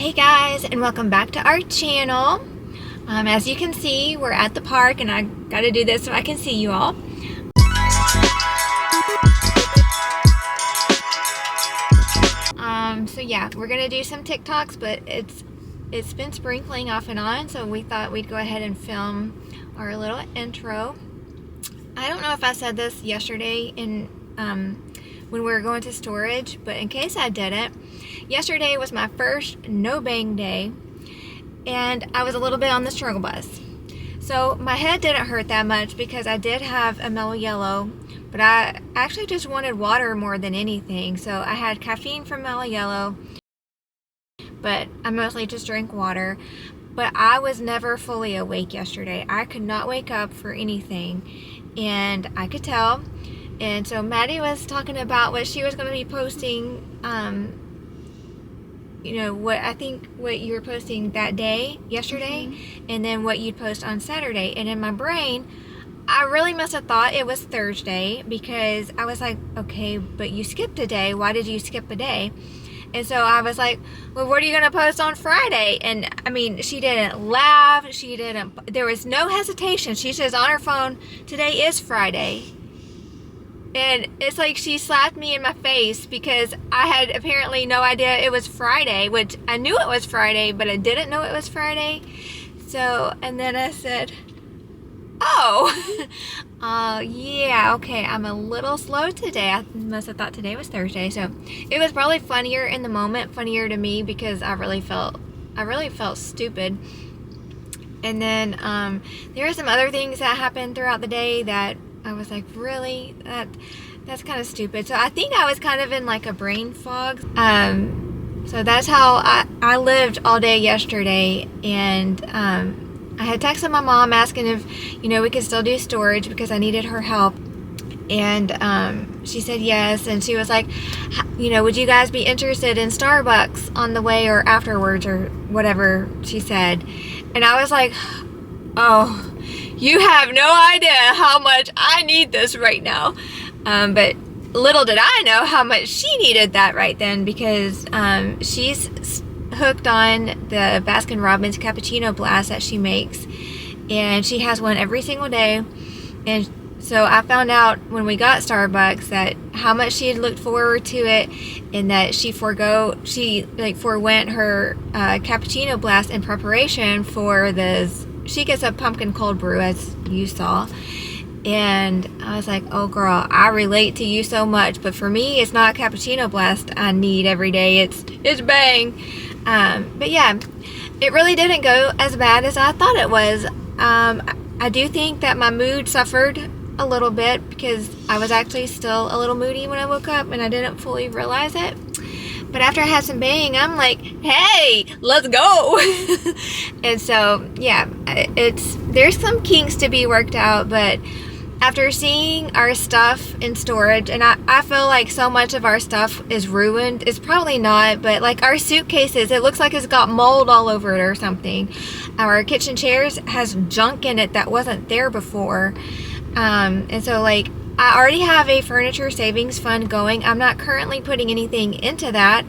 Hey guys, and welcome back to our channel. As you can see, we're at the park, and I gotta do this so I can see you all. So yeah, we're gonna do some TikToks, but it's been sprinkling off and on, so we thought we'd go ahead and film our little intro. I don't know if I said this yesterday when we were going to storage, but in case I didn't, yesterday was my first no bang day, and I was a little bit on the struggle bus. So my head didn't hurt that much because I did have a mellow yellow, but I actually just wanted water more than anything. So I had caffeine from mellow yellow, but I mostly just drank water. But I was never fully awake yesterday. I could not wake up for anything, and I could tell. And so Maddy was talking about what she was going to be posting, what you were posting that day, yesterday, and then what you'd post on Saturday. And in my brain, I really must have thought it was Thursday, because I was like, okay, but you skipped a day. Why did you skip a day? And so I was like, well, what are you going to post on Friday? And I mean, she didn't laugh. There was no hesitation. She says on her phone, today is Friday. And it's like she slapped me in my face because I had apparently no idea it was Friday, which I knew it was Friday, but I didn't know it was Friday. So, and then I said, oh, yeah, okay, I'm a little slow today. I must have thought today was Thursday. So it was probably funnier in the moment, funnier to me, because I really felt stupid. And then there are some other things that happened throughout the day that I was like, really? That's kind of stupid. So I think I was kind of in like a brain fog. So that's how I lived all day yesterday. And I had texted my mom asking if, we could still do storage because I needed her help. And she said yes. And she was like, would you guys be interested in Starbucks on the way or afterwards, or whatever she said. And I was like, oh, you have no idea how much I need this right now. But little did I know how much she needed that right then, because she's hooked on the Baskin-Robbins cappuccino blast that she makes, and she has one every single day. And so I found out when we got Starbucks that how much she had looked forward to it, and that she forewent her cappuccino blast in preparation for she gets a pumpkin cold brew, as you saw. And I was like, oh girl, I relate to you so much. But for me, it's not a cappuccino blast I need every day. It's bang. But yeah, it really didn't go as bad as I thought it was. I do think that my mood suffered a little bit because I was actually still a little moody when I woke up, and I didn't fully realize it. But after I had some bang, I'm like, hey, let's go. And so, yeah, there's some kinks to be worked out. But after seeing our stuff in storage, and I feel like so much of our stuff is ruined. It's probably not, but like our suitcases, it looks like it's got mold all over it or something. Our kitchen chairs has junk in it that wasn't there before. And so like, I already have a furniture savings fund going. I'm not currently putting anything into that.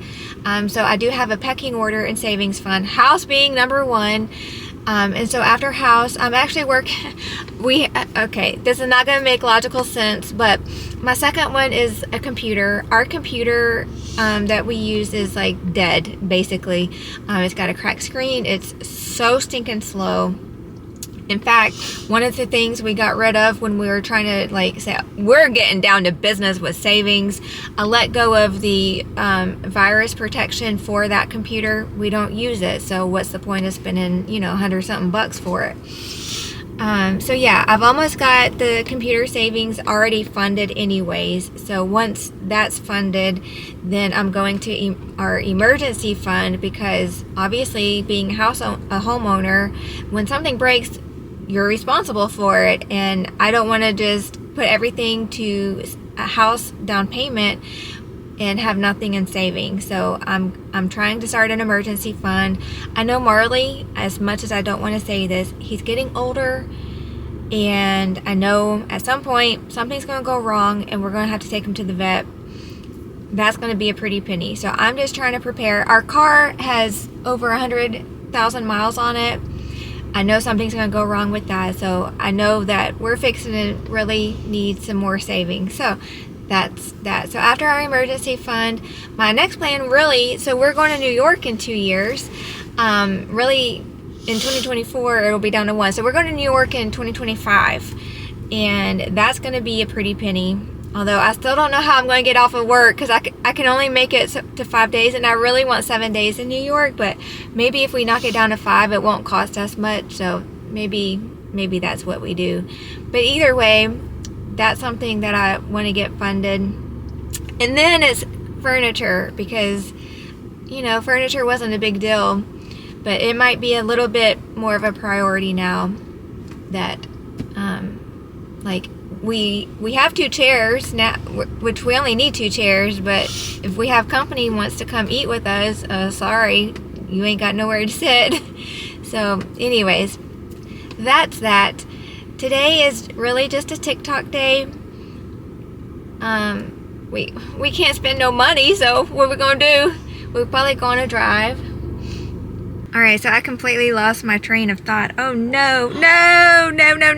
So I do have a pecking order and savings fund, house being number one. And so after house, I'm actually okay, this is not going to make logical sense, but my second one is a computer. Our computer that we use is like dead, basically. It's got a cracked screen. It's so stinking slow. In fact, one of the things we got rid of when we were trying to say we're getting down to business with savings, I let go of the virus protection for that computer. We don't use it, so what's the point of spending $100-something for it? So yeah, I've almost got the computer savings already funded anyways. So once that's funded, then I'm going to our emergency fund, because obviously being a homeowner, when something breaks, you're responsible for it, and I don't want to just put everything to a house down payment and have nothing in savings. So I'm trying to start an emergency fund. I know Marley, as much as I don't want to say this, he's getting older, and I know at some point something's going to go wrong and we're going to have to take him to the vet. that's going to be a pretty penny. So I'm just trying to prepare. Our car has over 100,000 miles on it. I know something's going to go wrong with that, so I know that we're fixing to really need some more savings. So that's that. So after our emergency fund, my next plan really, so we're going to New York in 2 years. Really in 2024 it'll be down to 1. So we're going to New York in 2025, and that's going to be a pretty penny. Although I still don't know how I'm going to get off of work, because I can only make it to 5 days, and I really want 7 days in New York. But maybe if we knock it down to 5, it won't cost us much. So maybe that's what we do. But either way, that's something that I want to get funded. And then it's furniture, because furniture wasn't a big deal, but it might be a little bit more of a priority now that like we have 2 chairs now, which we only need 2 chairs, but if we have company who wants to come eat with us, sorry, you ain't got nowhere to sit. So anyways, that's that. Today is really just a TikTok day. We can't spend no money, so what are we gonna do? We're probably gonna drive. Alright, so I completely lost my train of thought. Oh no,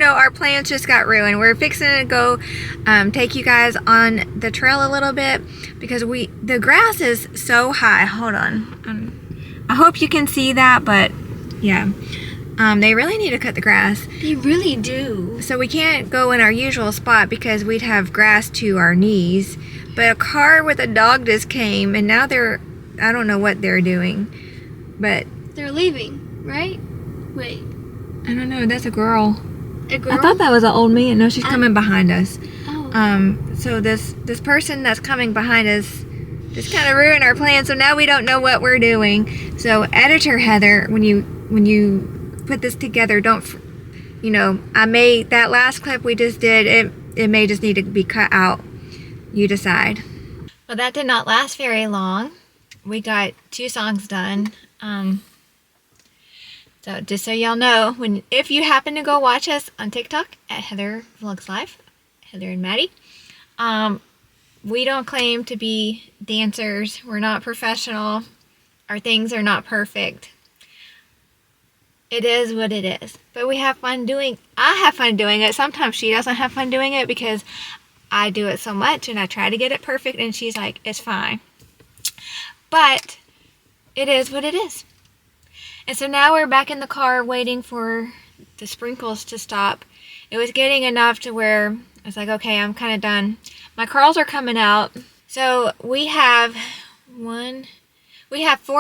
our plans just got ruined. We're fixing to go take you guys on the trail a little bit, because the grass is so high. Hold on. I hope you can see that, but yeah. They really need to cut the grass. They really do. So we can't go in our usual spot because we'd have grass to our knees. But a car with a dog just came, and now I don't know what they're doing. But they're leaving, right? Wait. I don't know. That's a girl. A girl? I thought that was an old man. No, she's coming behind us. Oh. So this person that's coming behind us just kind of ruined our plan. So now we don't know what we're doing. So editor Heather, when you put this together, that last clip we just did, it may just need to be cut out. You decide. Well, that did not last very long. We got 2 songs done. So just so y'all know, if you happen to go watch us on TikTok at Heather Vlogs Live, Heather and Maddy, we don't claim to be dancers. We're not professional. Our things are not perfect. It is what it is. But I have fun doing it. Sometimes she doesn't have fun doing it because I do it so much and I try to get it perfect, and she's like, it's fine. But it is what it is. And so now we're back in the car waiting for the sprinkles to stop. It was getting enough to where I was like, okay, I'm kind of done. My curls are coming out. So we have 4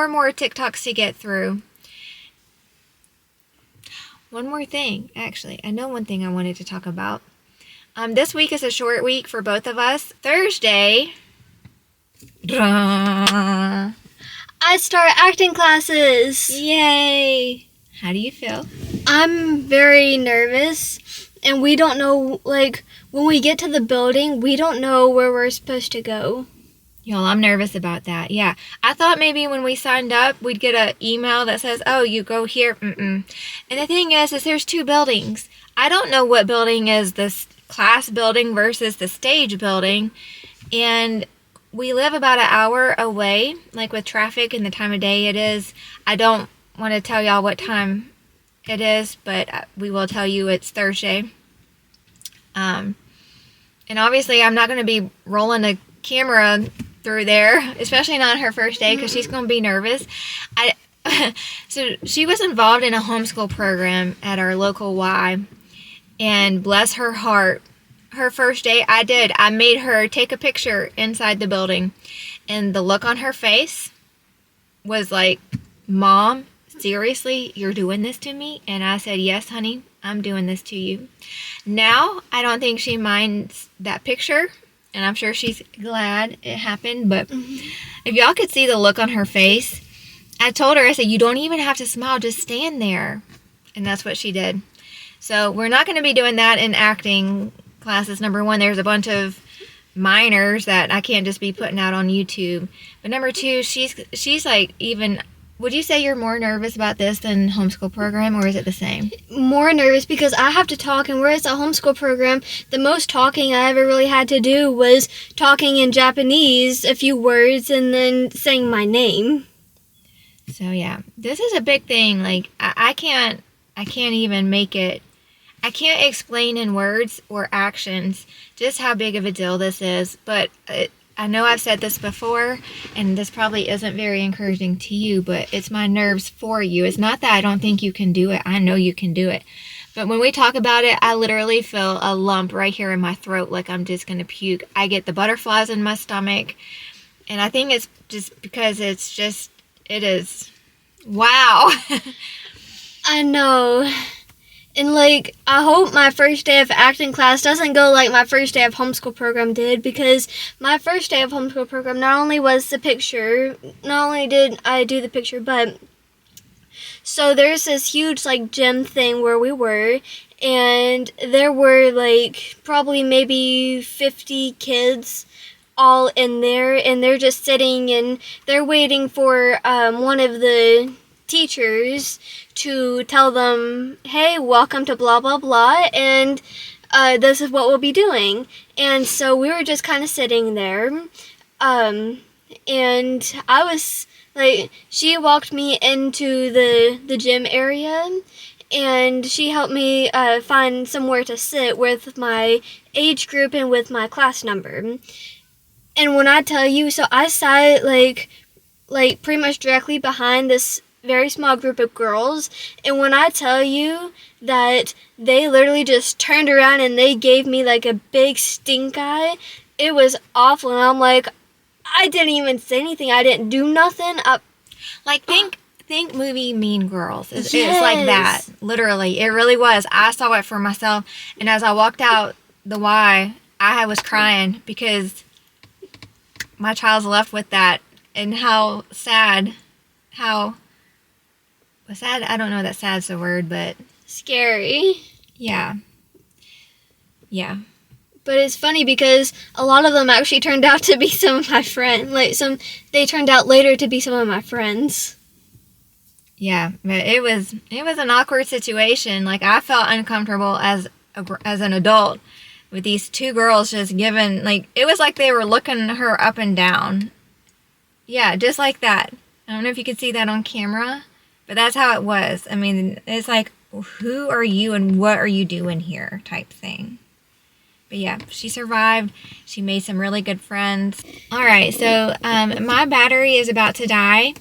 more TikToks to get through. One more thing, actually. I know one thing I wanted to talk about. This week is a short week for both of us. Thursday. I start acting classes. Yay! How do you feel? I'm very nervous, and we don't know, when we get to the building, we don't know where we're supposed to go. Y'all, I'm nervous about that. Yeah. I thought maybe when we signed up, we'd get an email that says, oh, you go here. And the thing is there's 2 buildings. I don't know what building is this class building versus the stage building. And we live about an hour away, with traffic and the time of day it is. I don't want to tell y'all what time it is, but we will tell you it's Thursday. And obviously I'm not going to be rolling a camera through there, especially not her first day, because she's going to be nervous. So she was involved in a homeschool program at our local Y, and bless her heart, her first day, I made her take a picture inside the building, and the look on her face was like, Mom, seriously, you're doing this to me? And I said, yes, honey, I'm doing this to you. Now, I don't think she minds that picture, and I'm sure she's glad it happened, but if y'all could see the look on her face, I told her, I said, you don't even have to smile, just stand there. And that's what she did. So we're not going to be doing that in acting classes. Number 1, there's a bunch of minors that I can't just be putting out on YouTube. But number 2, she's like, even, would you say you're more nervous about this than homeschool program, or is it the same? More nervous because I have to talk, and whereas a homeschool program, the most talking I ever really had to do was talking in Japanese, a few words, and then saying my name. So yeah, this is a big thing. Like I can't even make it. I can't explain in words or actions just how big of a deal this is. But I know I've said this before, and this probably isn't very encouraging to you. But it's my nerves for you. It's not that I don't think you can do it. I know you can do it. But when we talk about it, I literally feel a lump right here in my throat, like I'm just gonna puke. I get the butterflies in my stomach, and I think it's just because it is. Wow. I know. And like, I hope my first day of acting class doesn't go like my first day of homeschool program did, because my first day of homeschool program not only was the picture, not only did I do the picture, but so there's this huge like gym thing where we were, and there were like probably maybe 50 kids all in there, and they're just sitting and they're waiting for one of the teachers to tell them, hey, welcome to blah blah blah, and this is what we'll be doing. And so we were just kind of sitting there, and I was like, she walked me into the gym area, and she helped me find somewhere to sit with my age group and with my class number. And when I tell you, so I sat like pretty much directly behind this very small group of girls, and when I tell you that they literally just turned around and they gave me like a big stink eye, it was awful. And I'm like, I didn't even say anything. I didn't do nothing. Like think movie Mean Girls. It's like that. Literally. It really was. I saw it for myself, and as I walked out the Y, I was crying because my child's left with that, and how sad, I don't know that sad's the word, but Scary. yeah. Yeah. But it's funny because a lot of them actually turned out to be some of my friends. They turned out later to be some of my friends. Yeah, but it was an awkward situation. Like I felt uncomfortable as an adult with these two girls just giving, like, it was like they were looking her up and down. Yeah, just like that. I don't know if you could see that on camera, but that's how it was. I mean, it's like, who are you and what are you doing here type thing. But yeah, she survived. She made some really good friends. All right, so my battery is about to die.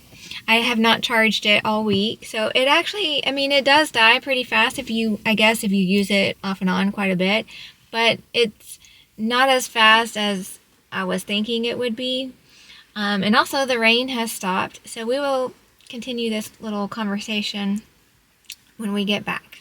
I have not charged it all week. So it actually, I mean, it does die pretty fast if you use it off and on quite a bit. But it's not as fast as I was thinking it would be. And also the rain has stopped. So we will continue this little conversation when we get back.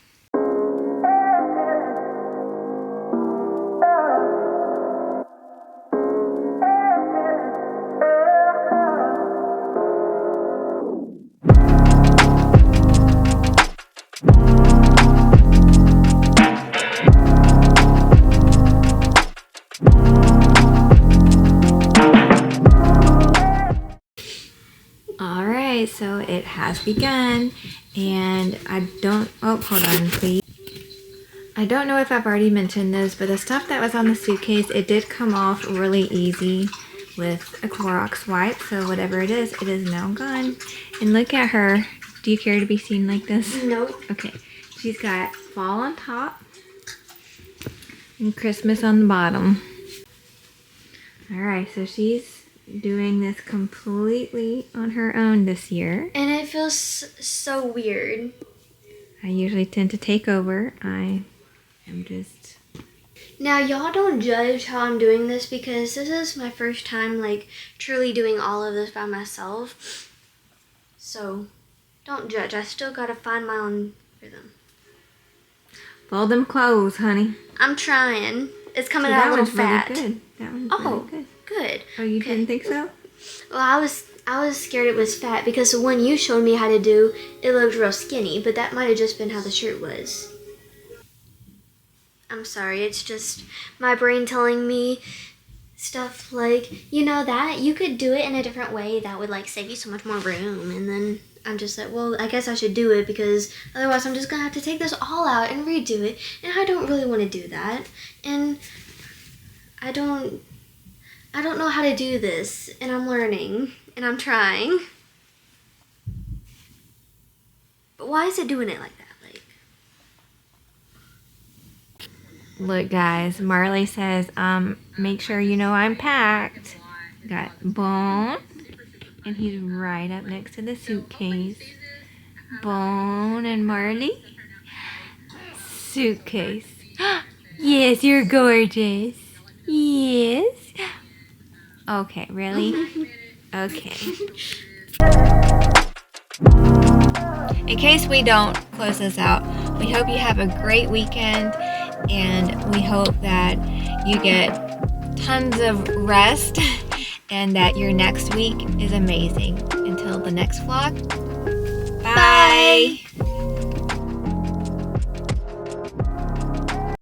Alright, so it has begun, and hold on please. I don't know if I've already mentioned this, but the stuff that was on the suitcase, it did come off really easy with a Clorox wipe, so whatever it is now gone. And look at her. Do you care to be seen like this? No. Okay, she's got fall on top and Christmas on the bottom. Alright, so she's doing this completely on her own this year. And it feels so weird. I usually tend to take over. I am just... Now, y'all don't judge how I'm doing this, because this is my first time, like, truly doing all of this by myself. So, don't judge. I still gotta find my own rhythm. Fold them clothes, honey. I'm trying. It's coming out a little fat. Really good. That one's really good. Good. Oh, you didn't think so? Well, I was scared it was fat, because the one you showed me how to do, it looked real skinny, but that might have just been how the shirt was. I'm sorry, it's just my brain telling me stuff like, you know, that you could do it in a different way that would like save you so much more room. And then I'm just like, well, I guess I should do it, because otherwise I'm just gonna have to take this all out and redo it, and I don't really want to do that. And I don't know how to do this, and I'm learning, and I'm trying. why is it doing it like that? Look, guys, Marley says, make sure you know I'm packed. Got Bone, and he's right up next to the suitcase. Bone and Marley. Suitcase. Yes, you're gorgeous. Yes. Okay, really? Okay. In case we don't close this out, we hope you have a great weekend, and we hope that you get tons of rest and that your next week is amazing. Until the next vlog, bye.